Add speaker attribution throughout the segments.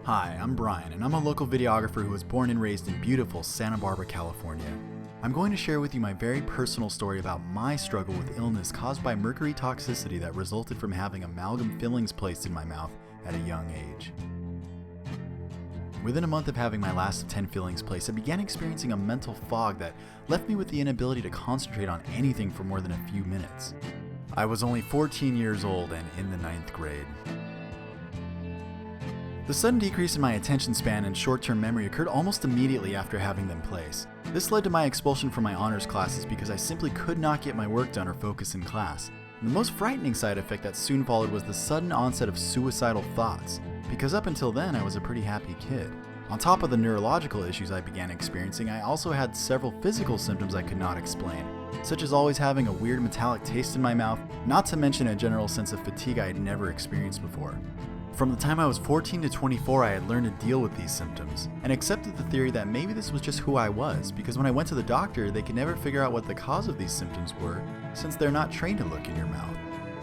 Speaker 1: Hi, I'm Brian, and I'm a local videographer who was born and raised in beautiful Santa Barbara, California. I'm going to share with you my very personal story about my struggle with illness caused by mercury toxicity that resulted from having amalgam fillings placed in my mouth at a young age. Within a month of having my last of 10 fillings placed, I began experiencing a mental fog that left me with the inability to concentrate on anything for more than a few minutes. I was only 14 years old and in the 9th grade. The sudden decrease in my attention span and short-term memory occurred almost immediately after having them placed. This led to my expulsion from my honors classes because I simply could not get my work done or focus in class. And the most frightening side effect that soon followed was the sudden onset of suicidal thoughts, because up until then I was a pretty happy kid. On top of the neurological issues I began experiencing, I also had several physical symptoms I could not explain, such as always having a weird metallic taste in my mouth, not to mention a general sense of fatigue I had never experienced before. From the time I was 14 to 24, I had learned to deal with these symptoms, and accepted the theory that maybe this was just who I was, because when I went to the doctor, they could never figure out what the cause of these symptoms were, since they're not trained to look in your mouth.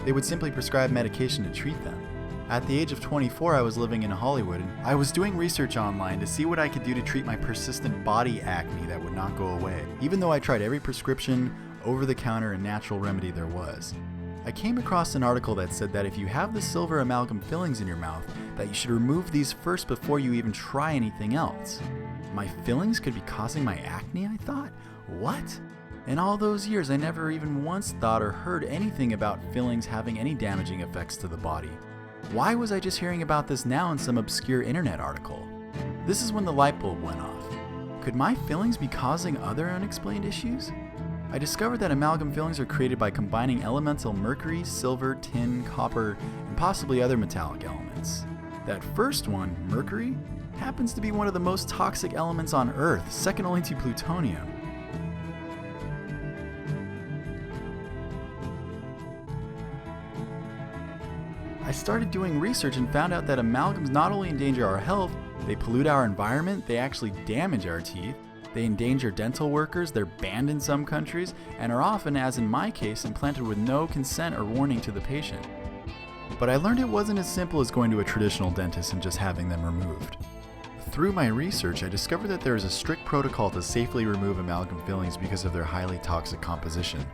Speaker 1: They would simply prescribe medication to treat them. At the age of 24, I was living in Hollywood, and I was doing research online to see what I could do to treat my persistent body acne that would not go away, even though I tried every prescription, over-the-counter, and natural remedy there was. I came across an article that said that if you have the silver amalgam fillings in your mouth, that you should remove these first before you even try anything else. My fillings could be causing my acne, I thought? What? In all those years, I never even once thought or heard anything about fillings having any damaging effects to the body. Why was I just hearing about this now in some obscure internet article? This is when the light bulb went off. Could my fillings be causing other unexplained issues? I discovered that amalgam fillings are created by combining elemental mercury, silver, tin, copper, and possibly other metallic elements. That first one, mercury, happens to be one of the most toxic elements on Earth, second only to plutonium. I started doing research and found out that amalgams not only endanger our health, they pollute our environment, they actually damage our teeth, they endanger dental workers, they're banned in some countries, and are often, as in my case, implanted with no consent or warning to the patient. But I learned it wasn't as simple as going to a traditional dentist and just having them removed. Through my research, I discovered that there is a strict protocol to safely remove amalgam fillings because of their highly toxic composition.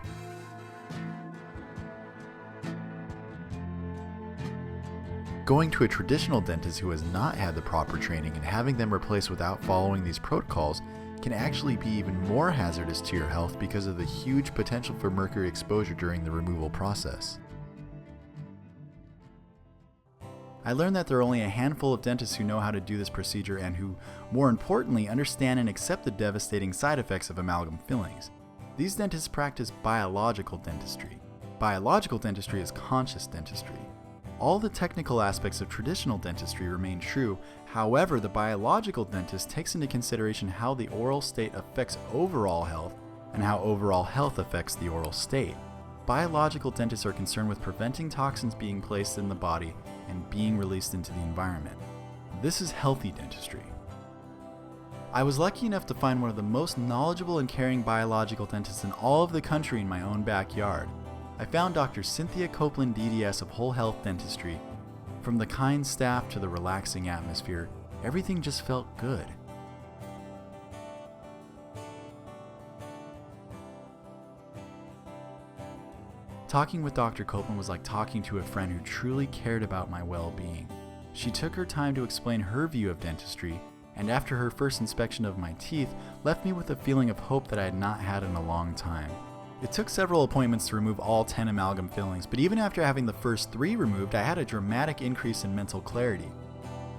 Speaker 1: Going to a traditional dentist who has not had the proper training and having them replaced without following these protocols can actually be even more hazardous to your health because of the huge potential for mercury exposure during the removal process. I learned that there are only a handful of dentists who know how to do this procedure and who, more importantly, understand and accept the devastating side effects of amalgam fillings. These dentists practice biological dentistry. Biological dentistry is conscious dentistry. All the technical aspects of traditional dentistry remain true, however, the biological dentist takes into consideration how the oral state affects overall health and how overall health affects the oral state. Biological dentists are concerned with preventing toxins being placed in the body and being released into the environment. This is healthy dentistry. I was lucky enough to find one of the most knowledgeable and caring biological dentists in all of the country in my own backyard. I found Dr. Cynthia Copeland, DDS of Whole Health Dentistry. From the kind staff to the relaxing atmosphere, everything just felt good. Talking with Dr. Copeland was like talking to a friend who truly cared about my well-being. She took her time to explain her view of dentistry, and after her first inspection of my teeth, left me with a feeling of hope that I had not had in a long time. It took several appointments to remove all 10 amalgam fillings, but even after having the first 3 removed, I had a dramatic increase in mental clarity.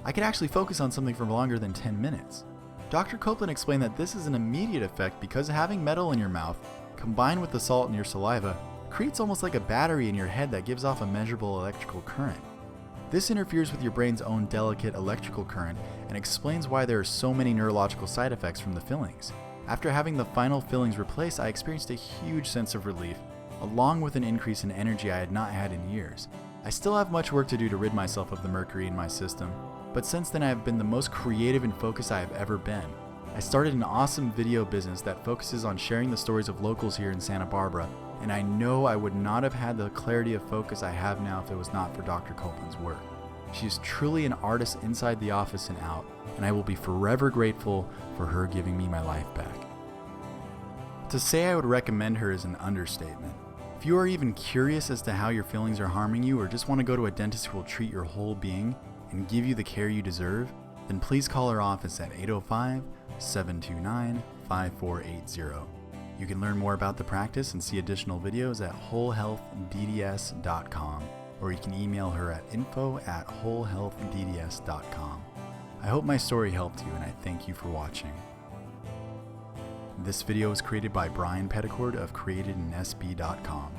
Speaker 1: I could actually focus on something for longer than 10 minutes. Dr. Copeland explained that this is an immediate effect because having metal in your mouth, combined with the salt in your saliva, creates almost like a battery in your head that gives off a measurable electrical current. This interferes with your brain's own delicate electrical current and explains why there are so many neurological side effects from the fillings. After having the final fillings replaced, I experienced a huge sense of relief, along with an increase in energy I had not had in years. I still have much work to do to rid myself of the mercury in my system, but since then I have been the most creative and focused I have ever been. I started an awesome video business that focuses on sharing the stories of locals here in Santa Barbara, and I know I would not have had the clarity of focus I have now if it was not for Dr. Copeland's work. She is truly an artist inside the office and out, and I will be forever grateful for her giving me my life back. To say I would recommend her is an understatement. If you are even curious as to how your fillings are harming you, or just want to go to a dentist who will treat your whole being and give you the care you deserve, then please call our office at 805-729-5480. You can learn more about the practice and see additional videos at wholehealthdds.com, or you can email her at info@wholehealthdds.com. I hope my story helped you, and I thank you for watching. This video was created by Brian Peddicord of createdinsb.com.